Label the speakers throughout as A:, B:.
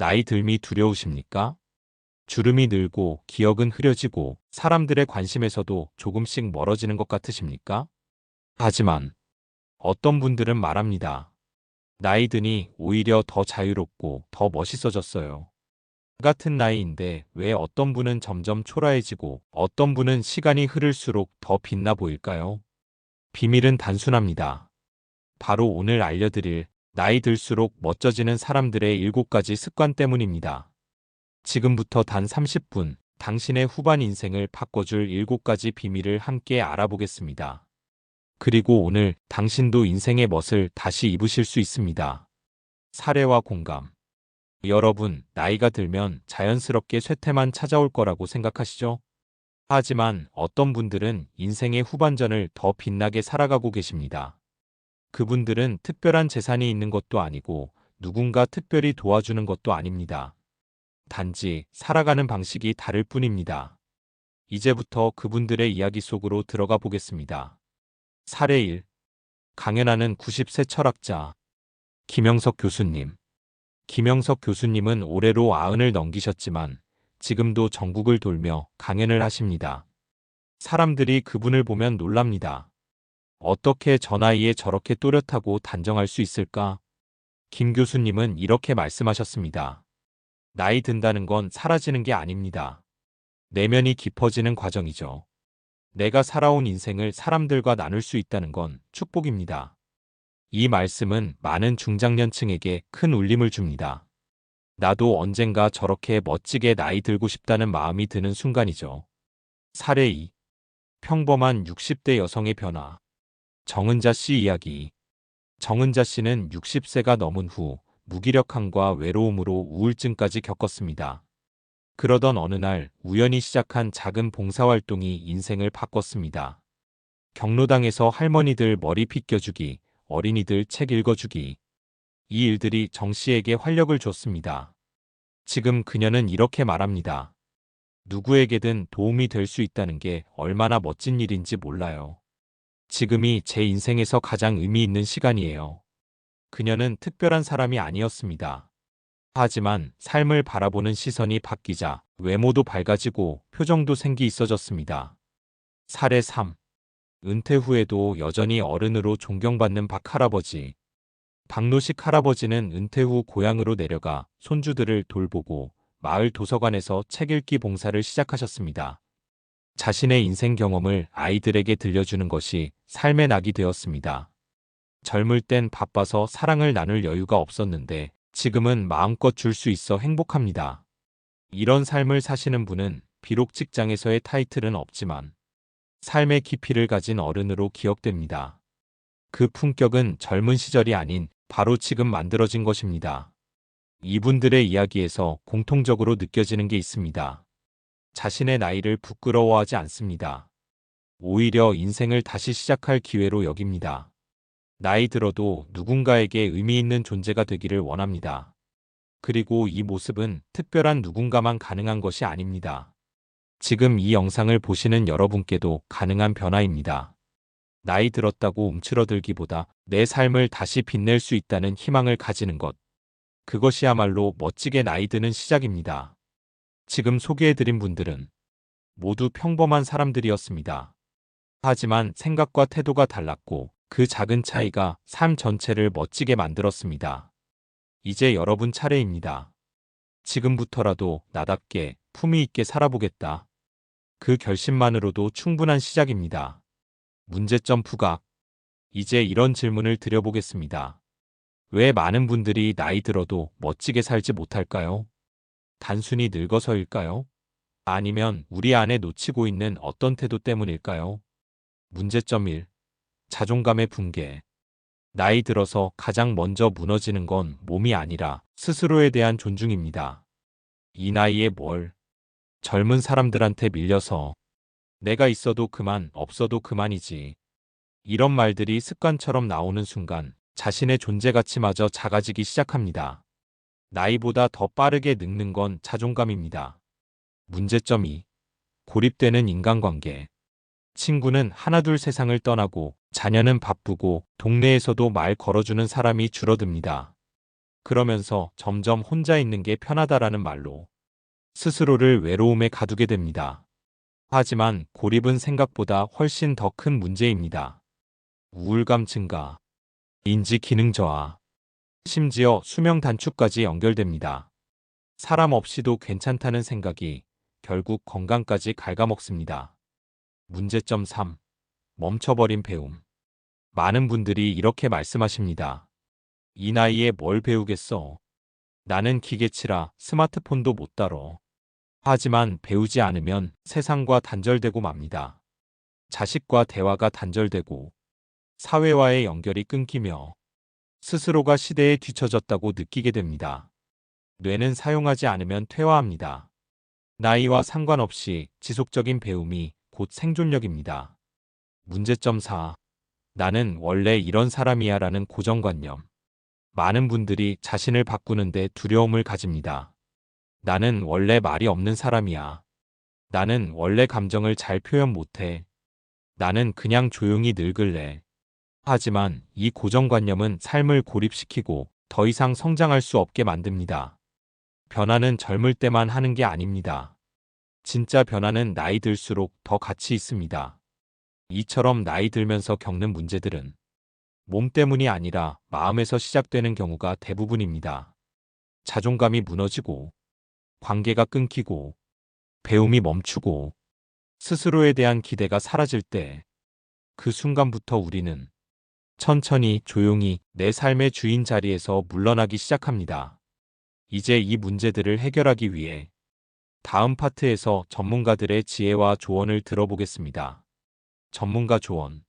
A: 나이 듦이 두려우십니까? 주름이 늘고 기억은 흐려지고 사람들의 관심에서도 조금씩 멀어지는 것 같으십니까? 하지만 어떤 분들은 말합니다. 나이 드니 오히려 더 자유롭고 더 멋있어졌어요. 같은 나이인데 왜 어떤 분은 점점 초라해지고 어떤 분은 시간이 흐를수록 더 빛나 보일까요? 비밀은 단순합니다. 바로 오늘 알려드릴 나이 들수록 멋져지는 사람들의 7가지 습관 때문입니다. 지금부터 단 30분, 당신의 후반 인생을 바꿔줄 7가지 비밀을 함께 알아보겠습니다. 그리고 오늘 당신도 인생의 멋을 다시 입으실 수 있습니다. 사례와 공감. 여러분, 나이가 들면 자연스럽게 쇠퇴만 찾아올 거라고 생각하시죠? 하지만 어떤 분들은 인생의 후반전을 더 빛나게 살아가고 계십니다. 그분들은 특별한 재산이 있는 것도 아니고 누군가 특별히 도와주는 것도 아닙니다. 단지 살아가는 방식이 다를 뿐입니다. 이제부터 그분들의 이야기 속으로 들어가 보겠습니다. 사례 1. 강연하는 90세 철학자 김영석 교수님. 김영석 교수님은 올해로 90을 넘기셨지만 지금도 전국을 돌며 강연을 하십니다. 사람들이 그분을 보면 놀랍니다. 어떻게 저 나이에 저렇게 또렷하고 단정할 수 있을까? 김 교수님은 이렇게 말씀하셨습니다. 나이 든다는 건 사라지는 게 아닙니다. 내면이 깊어지는 과정이죠. 내가 살아온 인생을 사람들과 나눌 수 있다는 건 축복입니다. 이 말씀은 많은 중장년층에게 큰 울림을 줍니다. 나도 언젠가 저렇게 멋지게 나이 들고 싶다는 마음이 드는 순간이죠. 사례 2. 평범한 60대 여성의 변화. 정은자 씨 이야기. 정은자 씨는 60세가 넘은 후 무기력함과 외로움으로 우울증까지 겪었습니다. 그러던 어느 날 우연히 시작한 작은 봉사활동이 인생을 바꿨습니다. 경로당에서 할머니들 머리 빗겨주기, 어린이들 책 읽어주기. 이 일들이 정 씨에게 활력을 줬습니다. 지금 그녀는 이렇게 말합니다. 누구에게든 도움이 될 수 있다는 게 얼마나 멋진 일인지 몰라요. 지금이 제 인생에서 가장 의미 있는 시간이에요. 그녀는 특별한 사람이 아니었습니다. 하지만 삶을 바라보는 시선이 바뀌자 외모도 밝아지고 표정도 생기 있어졌습니다. 사례 3. 은퇴 후에도 여전히 어른으로 존경받는 박 할아버지. 박노식 할아버지는 은퇴 후 고향으로 내려가 손주들을 돌보고 마을 도서관에서 책 읽기 봉사를 시작하셨습니다. 자신의 인생 경험을 아이들에게 들려주는 것이 삶의 낙이 되었습니다. 젊을 땐 바빠서 사랑을 나눌 여유가 없었는데 지금은 마음껏 줄 수 있어 행복합니다. 이런 삶을 사시는 분은 비록 직장에서의 타이틀은 없지만 삶의 깊이를 가진 어른으로 기억됩니다. 그 품격은 젊은 시절이 아닌 바로 지금 만들어진 것입니다. 이분들의 이야기에서 공통적으로 느껴지는 게 있습니다. 자신의 나이를 부끄러워하지 않습니다. 오히려 인생을 다시 시작할 기회로 여깁니다. 나이 들어도 누군가에게 의미 있는 존재가 되기를 원합니다. 그리고 이 모습은 특별한 누군가만 가능한 것이 아닙니다. 지금 이 영상을 보시는 여러분께도 가능한 변화입니다. 나이 들었다고 움츠러들기보다 내 삶을 다시 빛낼 수 있다는 희망을 가지는 것. 그것이야말로 멋지게 나이 드는 시작입니다. 지금 소개해드린 분들은 모두 평범한 사람들이었습니다. 하지만 생각과 태도가 달랐고 그 작은 차이가 삶 전체를 멋지게 만들었습니다. 이제 여러분 차례입니다. 지금부터라도 나답게 품위 있게 살아보겠다. 그 결심만으로도 충분한 시작입니다. 문제점 부각. 이제 이런 질문을 드려보겠습니다. 왜 많은 분들이 나이 들어도 멋지게 살지 못할까요? 단순히 늙어서일까요? 아니면 우리 안에 놓치고 있는 어떤 태도 때문일까요? 문제점 1. 자존감의 붕괴. 나이 들어서 가장 먼저 무너지는 건 몸이 아니라 스스로에 대한 존중입니다. 이 나이에 뭘? 젊은 사람들한테 밀려서 내가 있어도 그만, 없어도 그만이지. 이런 말들이 습관처럼 나오는 순간 자신의 존재 가치마저 작아지기 시작합니다. 나이보다 더 빠르게 늙는 건 자존감입니다. 문제점 2. 고립되는 인간관계. 친구는 하나둘 세상을 떠나고 자녀는 바쁘고 동네에서도 말 걸어주는 사람이 줄어듭니다. 그러면서 점점 혼자 있는 게 편하다라는 말로 스스로를 외로움에 가두게 됩니다. 하지만 고립은 생각보다 훨씬 더 큰 문제입니다. 우울감 증가, 인지 기능 저하, 심지어 수명 단축까지 연결됩니다. 사람 없이도 괜찮다는 생각이 결국 건강까지 갉아먹습니다. 문제점 3. 멈춰버린 배움. 많은 분들이 이렇게 말씀하십니다. 이 나이에 뭘 배우겠어? 나는 기계치라 스마트폰도 못 다뤄. 하지만 배우지 않으면 세상과 단절되고 맙니다. 자식과 대화가 단절되고 사회와의 연결이 끊기며 스스로가 시대에 뒤처졌다고 느끼게 됩니다. 뇌는 사용하지 않으면 퇴화합니다. 나이와 상관없이 지속적인 배움이 곧 생존력입니다. 문제점 4. 나는 원래 이런 사람이야 라는 고정관념. 많은 분들이 자신을 바꾸는데 두려움을 가집니다. 나는 원래 말이 없는 사람이야. 나는 원래 감정을 잘 표현 못해. 나는 그냥 조용히 늙을래. 하지만 이 고정관념은 삶을 고립시키고 더 이상 성장할 수 없게 만듭니다. 변화는 젊을 때만 하는 게 아닙니다. 진짜 변화는 나이 들수록 더 가치 있습니다. 이처럼 나이 들면서 겪는 문제들은 몸 때문이 아니라 마음에서 시작되는 경우가 대부분입니다. 자존감이 무너지고, 관계가 끊기고, 배움이 멈추고, 스스로에 대한 기대가 사라질 때, 그 순간부터 우리는 천천히 조용히 내 삶의 주인 자리에서 물러나기 시작합니다. 이제 이 문제들을 해결하기 위해 다음 파트에서 전문가들의 지혜와 조언을 들어보겠습니다. 전문가 조언.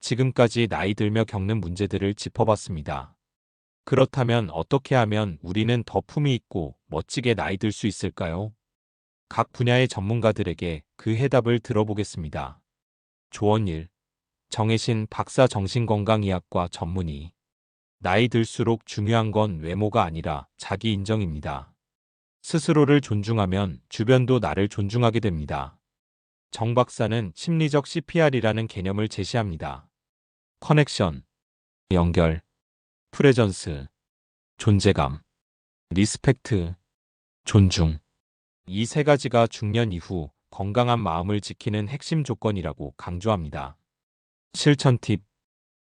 A: 지금까지 나이 들며 겪는 문제들을 짚어봤습니다. 그렇다면 어떻게 하면 우리는 더 품위 있고 멋지게 나이 들 수 있을까요? 각 분야의 전문가들에게 그 해답을 들어보겠습니다. 조언 1. 정혜신 박사 정신건강의학과 전문의. 나이 들수록 중요한 건 외모가 아니라 자기 인정입니다. 스스로를 존중하면 주변도 나를 존중하게 됩니다. 정 박사는 심리적 CPR이라는 개념을 제시합니다. 커넥션, 연결, 프레전스, 존재감, 리스펙트, 존중. 이 세 가지가 중년 이후 건강한 마음을 지키는 핵심 조건이라고 강조합니다. 실천 팁.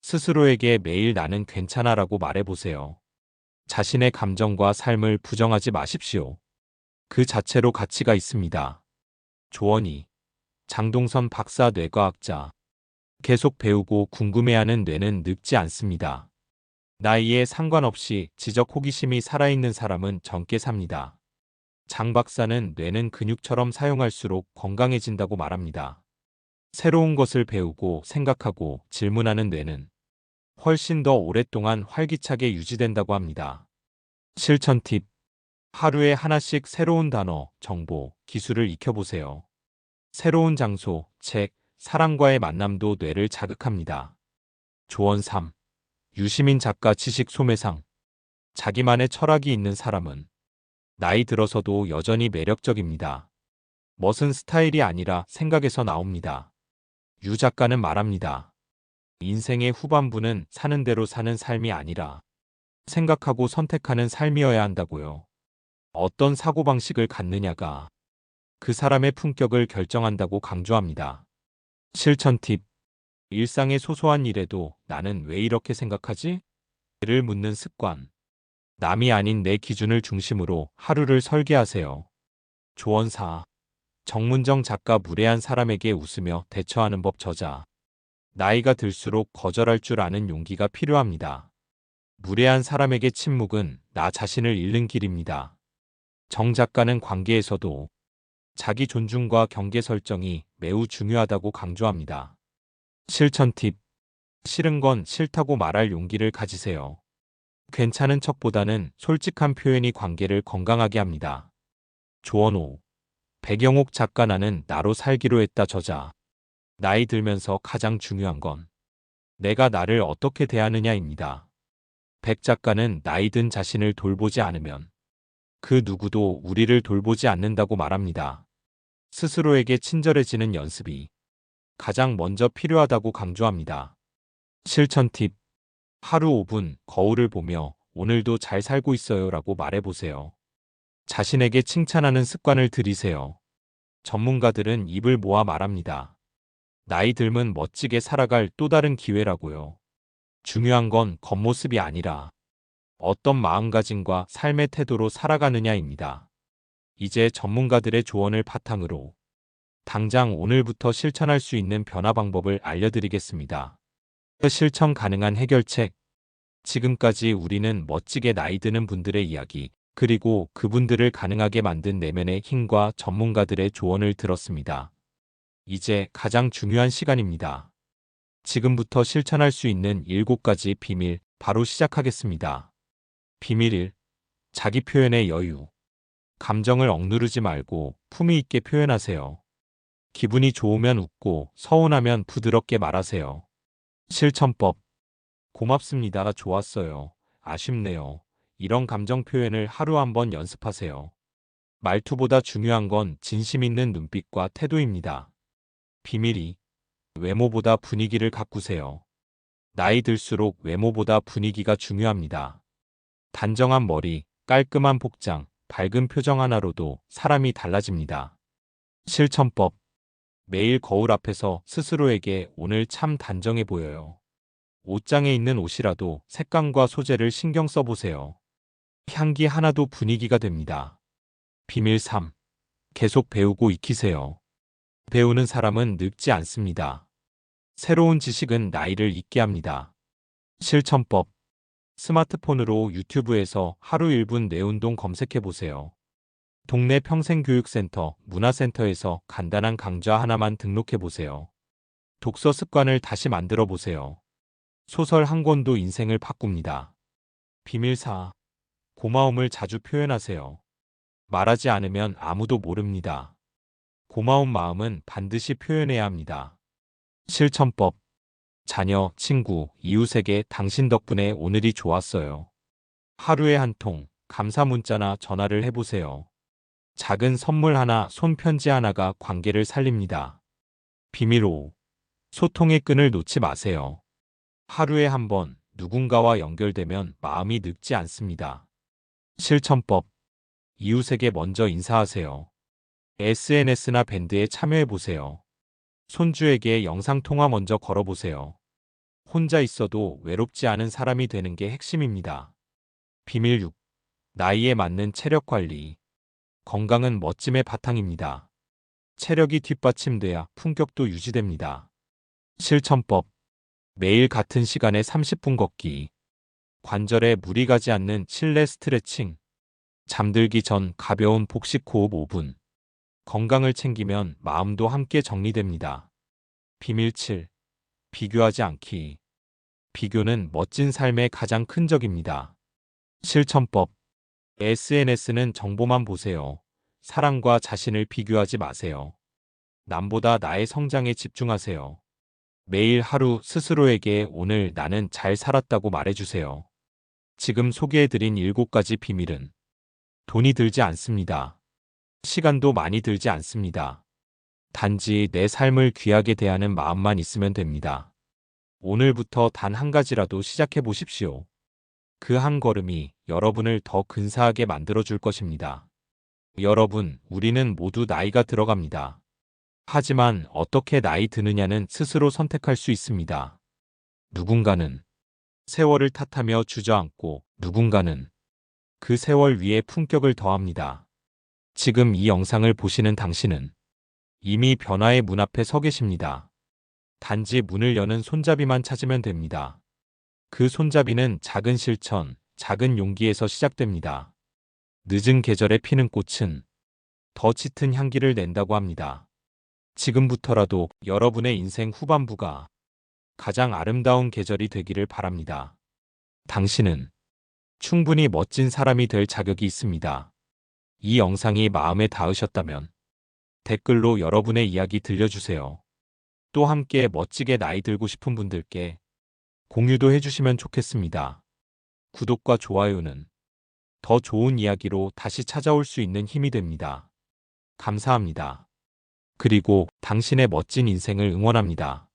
A: 스스로에게 매일 나는 괜찮아라고 말해보세요. 자신의 감정과 삶을 부정하지 마십시오. 그 자체로 가치가 있습니다. 조언 2. 장동선 박사 뇌과학자. 계속 배우고 궁금해하는 뇌는 늙지 않습니다. 나이에 상관없이 지적 호기심이 살아있는 사람은 젊게 삽니다. 장 박사는 뇌는 근육처럼 사용할수록 건강해진다고 말합니다. 새로운 것을 배우고 생각하고 질문하는 뇌는 훨씬 더 오랫동안 활기차게 유지된다고 합니다. 실천 팁. 하루에 하나씩 새로운 단어, 정보, 기술을 익혀보세요. 새로운 장소, 책, 사람과의 만남도 뇌를 자극합니다. 조언 3. 유시민 작가 지식 소매상. 자기만의 철학이 있는 사람은 나이 들어서도 여전히 매력적입니다. 멋은 스타일이 아니라 생각에서 나옵니다. 유 작가는 말합니다. 인생의 후반부는 사는 대로 사는 삶이 아니라 생각하고 선택하는 삶이어야 한다고요. 어떤 사고방식을 갖느냐가 그 사람의 품격을 결정한다고 강조합니다. 실천 팁. 일상의 소소한 일에도 나는 왜 이렇게 생각하지? 를 묻는 습관. 남이 아닌 내 기준을 중심으로 하루를 설계하세요. 조언 4. 정문정 작가 무례한 사람에게 웃으며 대처하는 법 저자. 나이가 들수록 거절할 줄 아는 용기가 필요합니다. 무례한 사람에게 침묵은 나 자신을 잃는 길입니다. 정 작가는 관계에서도 자기 존중과 경계 설정이 매우 중요하다고 강조합니다. 실천 팁. 싫은 건 싫다고 말할 용기를 가지세요. 괜찮은 척보다는 솔직한 표현이 관계를 건강하게 합니다. 조언 5. 백영옥 작가 나는 나로 살기로 했다 저자. 나이 들면서 가장 중요한 건 내가 나를 어떻게 대하느냐입니다. 백 작가는 나이 든 자신을 돌보지 않으면 그 누구도 우리를 돌보지 않는다고 말합니다. 스스로에게 친절해지는 연습이 가장 먼저 필요하다고 강조합니다. 실천 팁. 하루 5분 거울을 보며 오늘도 잘 살고 있어요 라고 말해보세요. 자신에게 칭찬하는 습관을 들이세요. 전문가들은 입을 모아 말합니다. 나이 들면 멋지게 살아갈 또 다른 기회라고요. 중요한 건 겉모습이 아니라 어떤 마음가짐과 삶의 태도로 살아가느냐입니다. 이제 전문가들의 조언을 바탕으로 당장 오늘부터 실천할 수 있는 변화 방법을 알려드리겠습니다. 실천 가능한 해결책. 지금까지 우리는 멋지게 나이 드는 분들의 이야기, 그리고 그분들을 가능하게 만든 내면의 힘과 전문가들의 조언을 들었습니다. 이제 가장 중요한 시간입니다. 지금부터 실천할 수 있는 7가지 비밀, 바로 시작하겠습니다. 비밀 1. 자기 표현의 여유. 감정을 억누르지 말고 품위 있게 표현하세요. 기분이 좋으면 웃고 서운하면 부드럽게 말하세요. 실천법. 고맙습니다. 좋았어요. 아쉽네요. 이런 감정 표현을 하루 한번 연습하세요. 말투보다 중요한 건 진심 있는 눈빛과 태도입니다. 비밀 2. 외모보다 분위기를 가꾸세요. 나이 들수록 외모보다 분위기가 중요합니다. 단정한 머리, 깔끔한 복장, 밝은 표정 하나로도 사람이 달라집니다. 실천법. 매일 거울 앞에서 스스로에게 오늘 참 단정해 보여요. 옷장에 있는 옷이라도 색감과 소재를 신경 써보세요. 향기 하나도 분위기가 됩니다. 비밀 3. 계속 배우고 익히세요. 배우는 사람은 늙지 않습니다. 새로운 지식은 나이를 잊게 합니다. 실천법. 스마트폰으로 유튜브에서 하루 1분 뇌운동 검색해보세요. 동네 평생교육센터, 문화센터에서 간단한 강좌 하나만 등록해보세요. 독서 습관을 다시 만들어보세요. 소설 한 권도 인생을 바꿉니다. 비밀 4. 고마움을 자주 표현하세요. 말하지 않으면 아무도 모릅니다. 고마운 마음은 반드시 표현해야 합니다. 실천법. 자녀, 친구, 이웃에게 당신 덕분에 오늘이 좋았어요. 하루에 한 통, 감사 문자나 전화를 해보세요. 작은 선물 하나, 손편지 하나가 관계를 살립니다. 비밀 5. 소통의 끈을 놓지 마세요. 하루에 한 번 누군가와 연결되면 마음이 늙지 않습니다. 실천법. 이웃에게 먼저 인사하세요. SNS나 밴드에 참여해보세요. 손주에게 영상통화 먼저 걸어보세요. 혼자 있어도 외롭지 않은 사람이 되는 게 핵심입니다. 비밀 6. 나이에 맞는 체력 관리. 건강은 멋짐의 바탕입니다. 체력이 뒷받침돼야 품격도 유지됩니다. 실천법. 매일 같은 시간에 30분 걷기. 관절에 무리 가지 않는 실내 스트레칭. 잠들기 전 가벼운 복식 호흡 5분. 건강을 챙기면 마음도 함께 정리됩니다. 비밀 7. 비교하지 않기. 비교는 멋진 삶의 가장 큰 적입니다. 실천법. SNS는 정보만 보세요. 사람과 자신을 비교하지 마세요. 남보다 나의 성장에 집중하세요. 매일 하루 스스로에게 오늘 나는 잘 살았다고 말해주세요. 지금 소개해드린 7가지 비밀은 돈이 들지 않습니다. 시간도 많이 들지 않습니다. 단지 내 삶을 귀하게 대하는 마음만 있으면 됩니다. 오늘부터 단 한 가지라도 시작해 보십시오. 그 한 걸음이 여러분을 더 근사하게 만들어줄 것입니다. 여러분, 우리는 모두 나이가 들어갑니다. 하지만 어떻게 나이 드느냐는 스스로 선택할 수 있습니다. 누군가는 세월을 탓하며 주저앉고 누군가는 그 세월 위에 품격을 더합니다. 지금 이 영상을 보시는 당신은 이미 변화의 문 앞에 서 계십니다. 단지 문을 여는 손잡이만 찾으면 됩니다. 그 손잡이는 작은 실천, 작은 용기에서 시작됩니다. 늦은 계절에 피는 꽃은 더 짙은 향기를 낸다고 합니다. 지금부터라도 여러분의 인생 후반부가 가장 아름다운 계절이 되기를 바랍니다. 당신은 충분히 멋진 사람이 될 자격이 있습니다. 이 영상이 마음에 닿으셨다면 댓글로 여러분의 이야기 들려주세요. 또 함께 멋지게 나이 들고 싶은 분들께 공유도 해주시면 좋겠습니다. 구독과 좋아요는 더 좋은 이야기로 다시 찾아올 수 있는 힘이 됩니다. 감사합니다. 그리고 당신의 멋진 인생을 응원합니다.